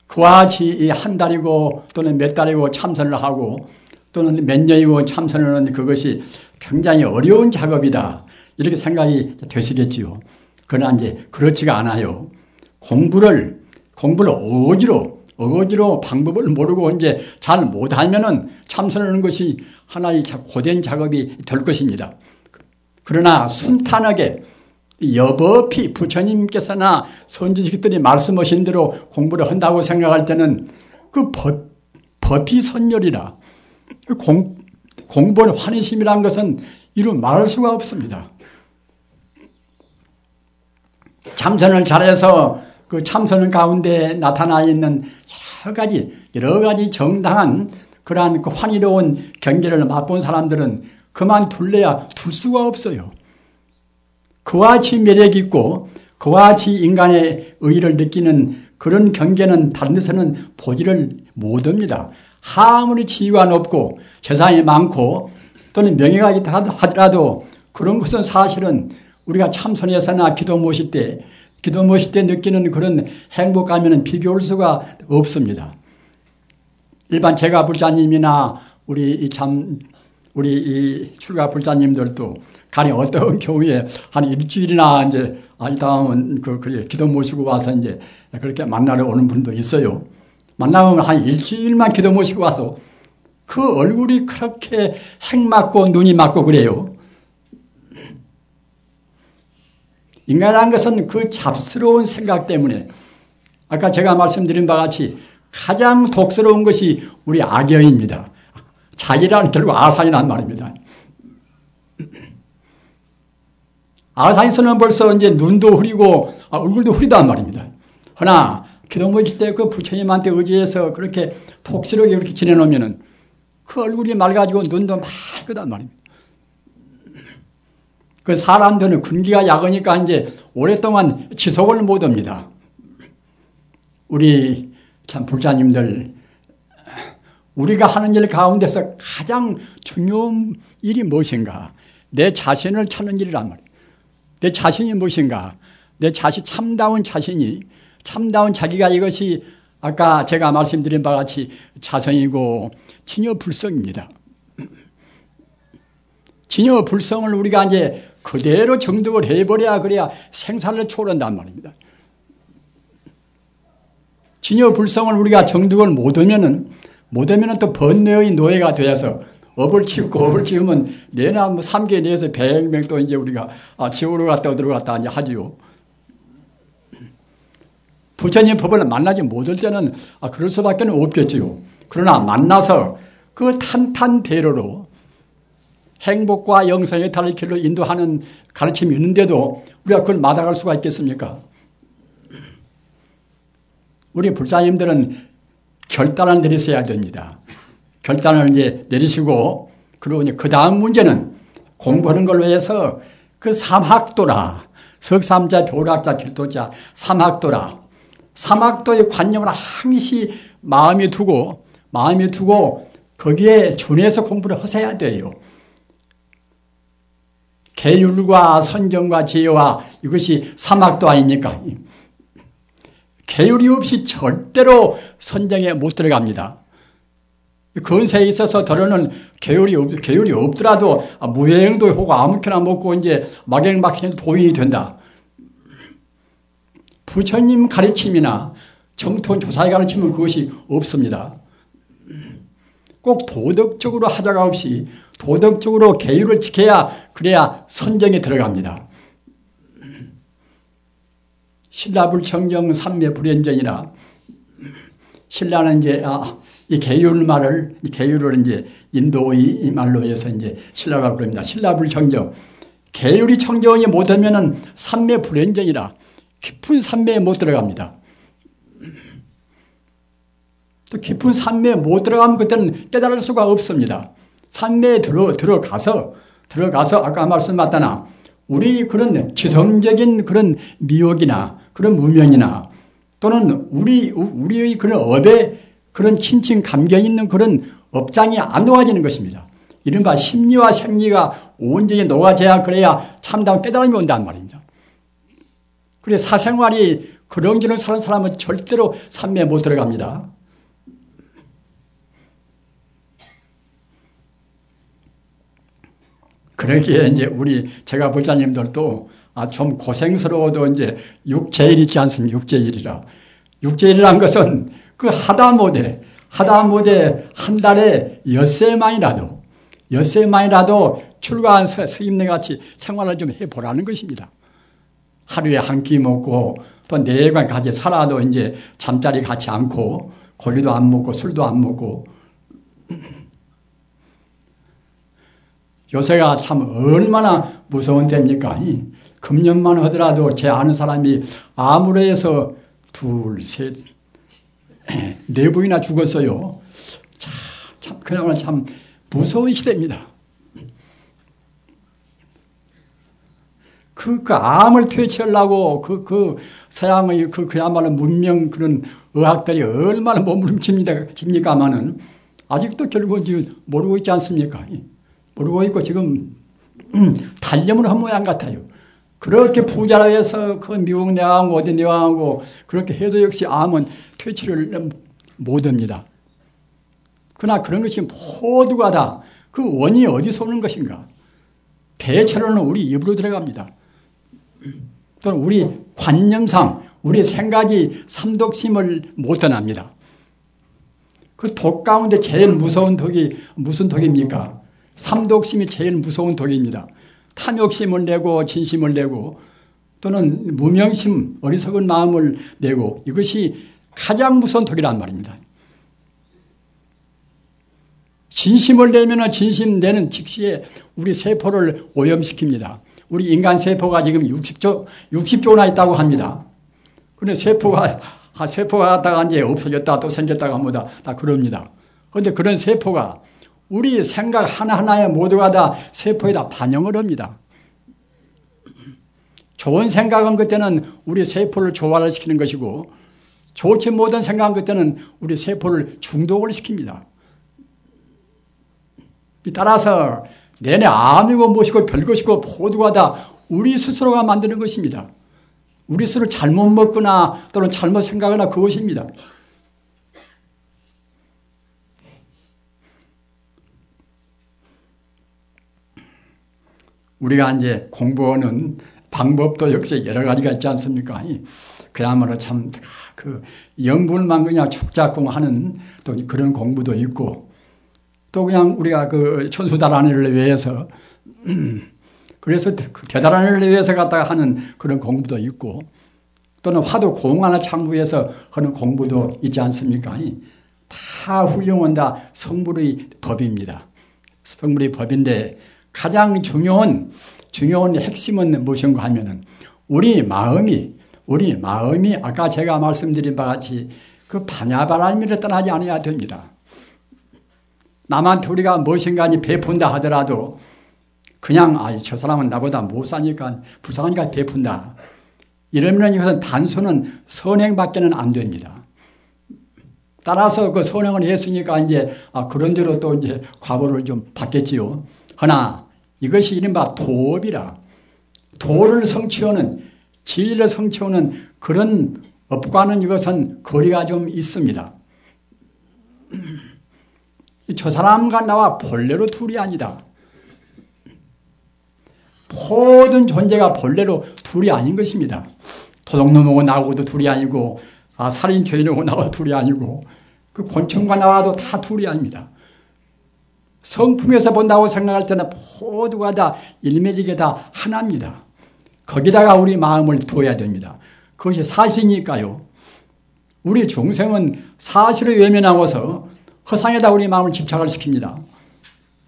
그와 같이 한 달이고 또는 몇 달이고 참선을 하고 또는 몇 년이고 참선을 하는 그것이 굉장히 어려운 작업이다, 이렇게 생각이 되시겠지요. 그러나 이제 그렇지가 않아요. 공부를 어거지로 방법을 모르고 이제 잘 못하면은 참선하는 것이 하나의 고된 작업이 될 것입니다. 그러나 순탄하게 여법이 부처님께서나 선지식들이 말씀하신 대로 공부를 한다고 생각할 때는 그 법이 선열이라, 공부의 환희심이라는 것은 이루 말할 수가 없습니다. 참선을 잘해서 그 참선 가운데 나타나 있는 여러 가지 정당한 그러한 그 환희로운 경계를 맛본 사람들은 그만 둘래야 둘 수가 없어요. 그와 같이 매력 있고 그와 같이 인간의 의의를 느끼는 그런 경계는 다른 데서는 보지를 못합니다. 아무리 지위가 높고 재산이 많고 또는 명예가 있다 하더라도 그런 것은 사실은 우리가 참선에서나 기도 모실 때 느끼는 그런 행복감에는 비교할 수가 없습니다. 일반 제가 불자님이나 우리 이 출가 불자님들도 간이 어떤 경우에 한 일주일이나 이제 이 다음은 그래 기도 모시고 와서 이제 그렇게 만나러 오는 분도 있어요. 만나면 한 일주일만 기도 모시고 와서 그 얼굴이 그렇게 핵맞고 눈이 맞고 그래요. 인간이라는 것은 그 잡스러운 생각 때문에 아까 제가 말씀드린 바와 같이 가장 독스러운 것이 우리 악여입니다. 자기란 결국 아상이란 말입니다. 아상에서는 벌써 이제 눈도 흐리고 얼굴도 흐리단 말입니다. 그러나 기도 모실 때 그 부처님한테 의지해서 그렇게 독스럽게 그렇게 지내놓으면은 그 얼굴이 맑아지고 눈도 맑거단 말입니다. 그 사람들은 근기가 약하니까 이제 오랫동안 지속을 못 합니다. 우리 참 불자님들, 우리가 하는 일 가운데서 가장 중요한 일이 무엇인가? 내 자신을 찾는 일이란 말이에요. 내 자신이 무엇인가? 내 자신, 참다운 자신이, 참다운 자기가 이것이 아까 제가 말씀드린 바와 같이 자성이고 진여불성입니다. 진여불성을 우리가 이제 그대로 정득을 해버려야 그래야 생사를 초월한단 말입니다. 진여불성을 우리가 정득을 못하면은 또 번뇌의 노예가 되어서 업을 치우면 내나 뭐 3개 내에서 100명 또 이제 우리가 지옥으로 갔다 들어갔다 이제 하지요. 부처님 법을 만나지 못할 때는 그럴 수밖에 없겠지요. 그러나 만나서 그 탄탄대로로 행복과 영생의 달릴 길로 인도하는 가르침이 있는데도 우리가 그걸 마다할 수가 있겠습니까? 우리 불자님들은 결단을 내리셔야 됩니다. 결단을 이제 내리시고, 그리고 이제 그 다음 문제는 공부하는 걸로 해서 그 삼학도라, 석삼자, 교락자, 길도자, 삼학도의 관념을 항시 마음에 두고 거기에 준해서 공부를 하셔야 돼요. 계율과 선정과 지혜와 이것이 삼학도 아닙니까? 계율이 없이 절대로 선정에 못 들어갑니다. 건세에 있어서 더러는 계율이 없더라도 무행도 하고 아무렇게나 먹고 이제 막행막행해도 도인이 된다. 부처님 가르침이나 정통 조사의 가르침은 그것이 없습니다. 꼭 도덕적으로 하자가 없이 도덕적으로 계율을 지켜야 그래야 선정에 들어갑니다. 신라불청정 삼매불연전이라 신라는 이제 이 계율을 이제 인도의 말로 해서 이제 신라가 부릅니다. 신라불청정 계율이 청정이 못하면은 삼매불연전이라 깊은 산매에 못 들어갑니다. 또 깊은 산매에 못 들어가면 그때는 깨달을 수가 없습니다. 산매에 들어가서 아까 말씀하셨다나 우리 그런 지성적인 그런 미혹이나 그런 무명이나 또는 우리의 그런 업에 그런 친친 감경 있는 그런 업장이 안 녹아지는 것입니다. 이른바 심리와 생리가 온전히 녹아져야 그래야 참다운 깨달음이 온다는 말입니다. 그래 사생활이 그런지를 사는 사람은 절대로 산매에 못 들어갑니다. 그러기에 이제 제가 불자님들도 좀 고생스러워도 이제 육제일 있지 않습니까? 육제일이라. 육제일이란 것은 그 하다못해 한 달에 엿새만이라도 출가한 스님네 같이 생활을 좀 해보라는 것입니다. 하루에 한 끼 먹고 또 내일과 같이 살아도 이제 잠자리 같이 않고 고기도 안 먹고 술도 안 먹고 요새가 참 얼마나 무서운 때입니까? 금년만 하더라도 제 아는 사람이 암으로 둘, 셋, 네 분이나 죽었어요. 참 그야말로 참 무서운 시대입니다. 그 암을 퇴치하려고 서양의 그야말로 문명 그런 의학들이 얼마나 몸부림칩니까마는 아직도 결국은 지금 모르고 있지 않습니까? 모르고 있고 지금 단념을 한 모양 같아요. 그렇게 부자라 해서 그 미국 내왕하고 어디 내왕하고 그렇게 해도 역시 암은 퇴치를 못합니다. 그러나 그런 것이 모두가 다 그 원인이 어디서 오는 것인가? 대체로는 우리 입으로 들어갑니다. 또는 우리 관념상 우리 생각이 삼독심을 못 떠납니다. 그 독 가운데 제일 무서운 독이 무슨 독입니까? 삼독심이 제일 무서운 독입니다. 탐욕심을 내고 진심을 내고 또는 무명심 어리석은 마음을 내고 이것이 가장 무서운 독이란 말입니다. 진심을 내면 진심 내는 즉시에 우리 세포를 오염시킵니다. 우리 인간 세포가 지금 60조나 있다고 합니다. 그런데 세포가 갔다가 이제 없어졌다 또 생겼다가 뭐다 다 그럽니다. 그런데 그런 세포가 우리 생각 하나하나에 모두가 다 세포에다 반영을 합니다. 좋은 생각은 그때는 우리 세포를 조화를 시키는 것이고 좋지 못한 생각은 그때는 우리 세포를 중독을 시킵니다. 따라서 내내 암이고 무엇이고 별것이고 모두가 다 우리 스스로가 만드는 것입니다. 우리 스스로 잘못 먹거나 또는 잘못 생각하거나 그것입니다. 우리가 이제 공부하는 방법도 역시 여러 가지가 있지 않습니까? 그야말로 참 그 영분만 그냥 축작공하는 또 그런 공부도 있고 또 그냥 우리가 그 천수다란이를 위해서 그래서 대다란 일을 위해서 갖다가 하는 그런 공부도 있고 또는 화두 공안을 창부해서 하는 공부도 있지 않습니까? 다 훌륭한 다 성불의 법입니다. 성불의 법인데 가장 중요한 핵심은 무엇인가 하면은 우리 마음이 아까 제가 말씀드린 바와 같이 그 반야바라미를 떠나지 않아야 됩니다. 남한테 우리가 무엇인가 베푼다 하더라도 그냥 저 사람은 나보다 못 사니까 불쌍하니까 베푼다. 이러면 이것은 단순한 선행밖에는 안 됩니다. 따라서 그 선행을 했으니까 이제 그런 대로 또 이제 과보를 좀 받겠지요. 그러나 이것이 이른바 도업이라 도를 성취하는 진리를 성취하는 그런 업과는 이것은 거리가 좀 있습니다. 저 사람과 나와 본래로 둘이 아니다. 모든 존재가 본래로 둘이 아닌 것입니다. 도둑놈하고 나하고도 둘이 아니고 살인 죄인하고 나하고 둘이 아니고 그 곤충과 나와도 다 둘이 아닙니다. 성품에서 본다고 생각할 때는 모두가 다 일매지게 다 하나입니다. 거기다가 우리 마음을 둬야 됩니다. 그것이 사실이니까요. 우리 중생은 사실을 외면하고서 허상에다 우리 마음을 집착을 시킵니다.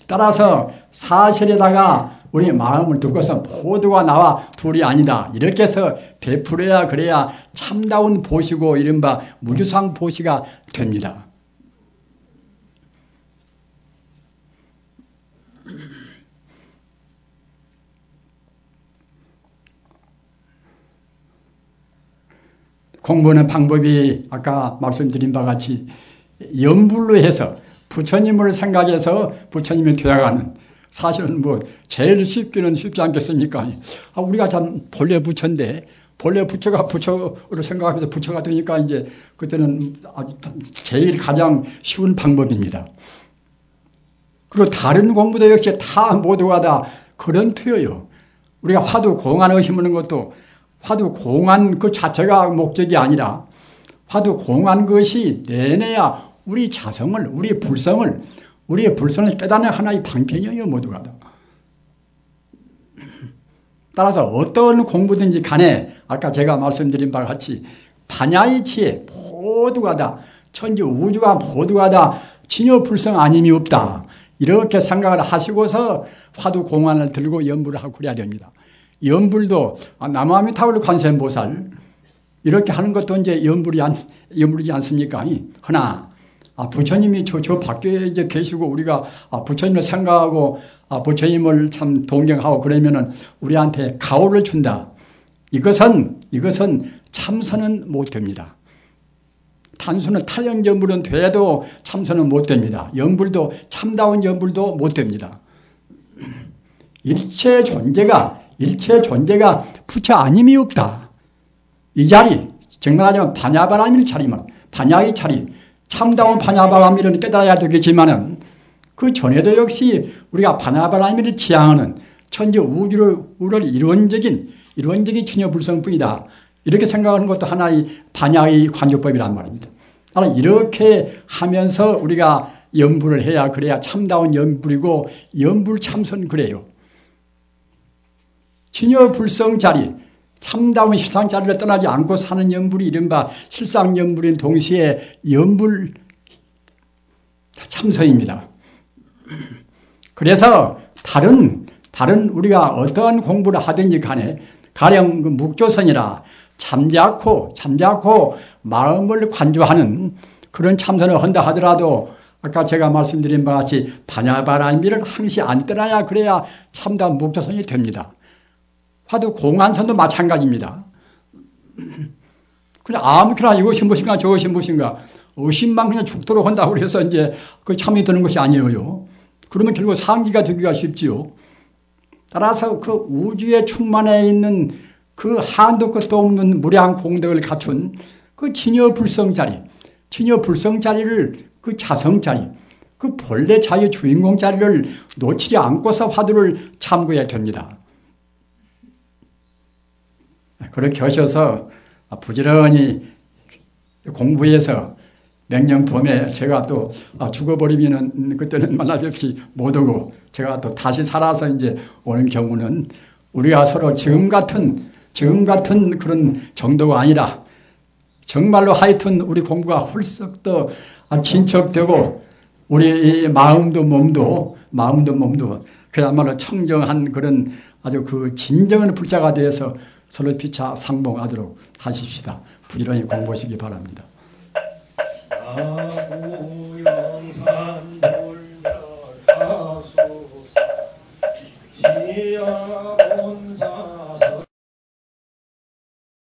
따라서 사실에다가 우리 마음을 두고서 모두가 나와 둘이 아니다. 이렇게 해서 베풀어야 그래야 참다운 보시고 이른바 무주상 보시가 됩니다. 공부하는 방법이 아까 말씀드린 바와 같이 염불로 해서 부처님을 생각해서 부처님이 되어가는 사실은 뭐 제일 쉽기는 쉽지 않겠습니까? 우리가 참 본래 부처인데 본래 부처가 부처로 생각하면서 부처가 되니까 이제 그때는 아주 제일 가장 쉬운 방법입니다. 그리고 다른 공부도 역시 다 모두가 다 그런 투여요. 우리가 화두 공안을 심는 것도 화두 공안 그 자체가 목적이 아니라 화두 공안 것이 내내야 우리 자성을, 우리의 불성을 깨닫는 하나의 방편이에요, 모두가 다. 따라서 어떤 공부든지 간에 아까 제가 말씀드린 바와 같이 반야이치에 모두가 다 천지 우주가 모두가 다 진여 불성 아님이 없다. 이렇게 생각을 하시고서 화두 공안을 들고 연불을 하고 그래야 됩니다. 연불도 나무아미타불 관세음보살 이렇게 하는 것도 이제 연불이지 않습니까? 허나 부처님이 저 밖에 이제 계시고 우리가 부처님을 생각하고 부처님을 참 동경하고 그러면은 우리한테 가호를 준다. 이것은 참선은 못 됩니다. 단순한 탈영 연불은 돼도 참선은 못 됩니다. 연불도 참다운 연불도 못 됩니다. 일체 존재가 일체 존재가 부처 아님이 없다. 이 자리, 정말하자면 반야바라밀 자리만, 반야의 자리, 참다운 반야바라밀은 깨달아야 되겠지만은 그 전에도 역시 우리가 반야바라밀을 지향하는 천지 우주를 이론적인 진여불성뿐이다. 이렇게 생각하는 것도 하나의 반야의 관조법이란 말입니다. 이렇게 하면서 우리가 연불을 해야 그래야 참다운 연불이고 연불참선 그래요. 진여불성 자리, 참다운 실상 자리를 떠나지 않고 사는 연불이 이른바 실상 연불인 동시에 연불 참선입니다. 그래서 다른 우리가 어떠한 공부를 하든지 간에 가령 그 묵조선이라 잠자코 마음을 관조하는 그런 참선을 한다 하더라도 아까 제가 말씀드린 바와 같이 반야바라밀을 항시 안 떠나야 그래야 참다운 묵조선이 됩니다. 화두 공안선도 마찬가지입니다. 그냥 아무렇게나 이것이 무엇인가 저것이 무엇인가 의심만 그냥 죽도록 한다고 해서 이제 그 참이 되는 것이 아니에요. 그러면 결국 상기가 되기가 쉽지요. 따라서 그 우주에 충만해 있는 그 한도 끝도 없는 무량 공덕을 갖춘 그 진여불성자리, 진여불성자리를 그 자성자리, 그 본래 자유 주인공 자리를 놓치지 않고서 화두를 참고해야 됩니다. 그렇게 하셔서 부지런히 공부해서 내년 봄에 제가 또 죽어버리면은 그때는 만나 뵙지 못하고 제가 또 다시 살아서 이제 오는 경우는 우리가 서로 지금 같은 그런 정도가 아니라 정말로 하여튼 우리 공부가 훌쩍 더 진척되고 우리 마음도 몸도 그야말로 청정한 그런 아주 그 진정한 불자가 되어서 서로 피차 상봉하도록 하십시다. 부지런히 공부하시기 바랍니다. 아우영산 돌멸하소서 지야